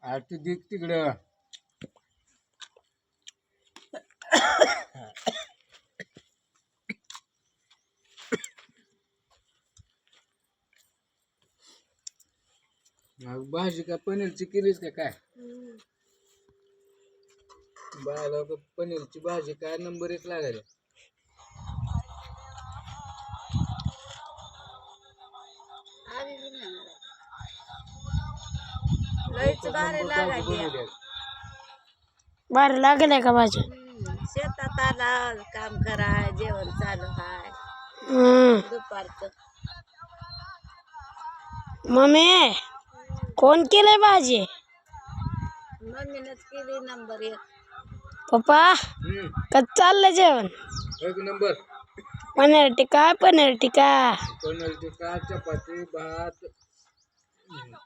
आरती दिक तिकडं. भाजी का पनीरची केलीस का काय? बाळाला पनीरची भाजी काय नंबर 1 लागायला. भारी लागेल का भाजी? शेतात आला काम कराय जेवण चालू हाय दुपारचं. मम्मी कोण केलंय भाजी? मम्मीनच केली नंबर 1. पप्पा कच चाललंय जेवण? 1 नंबर. पनीर टिक्का पनीर टिक्का चपाती भात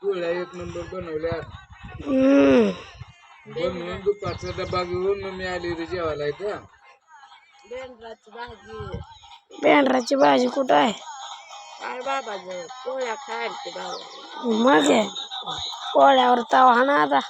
पोळ्या 1 नंबर बनवल्या. बनवून दुपारचा डबा घेऊन मग मी आली रे जेवायला इथं. बेंद्राची भाजी. बेंड्राची भाजी कुठं आहे? काय बाबा पोळ्या खायला ते बाबा. मग पोळ्यावर तवा ना आता.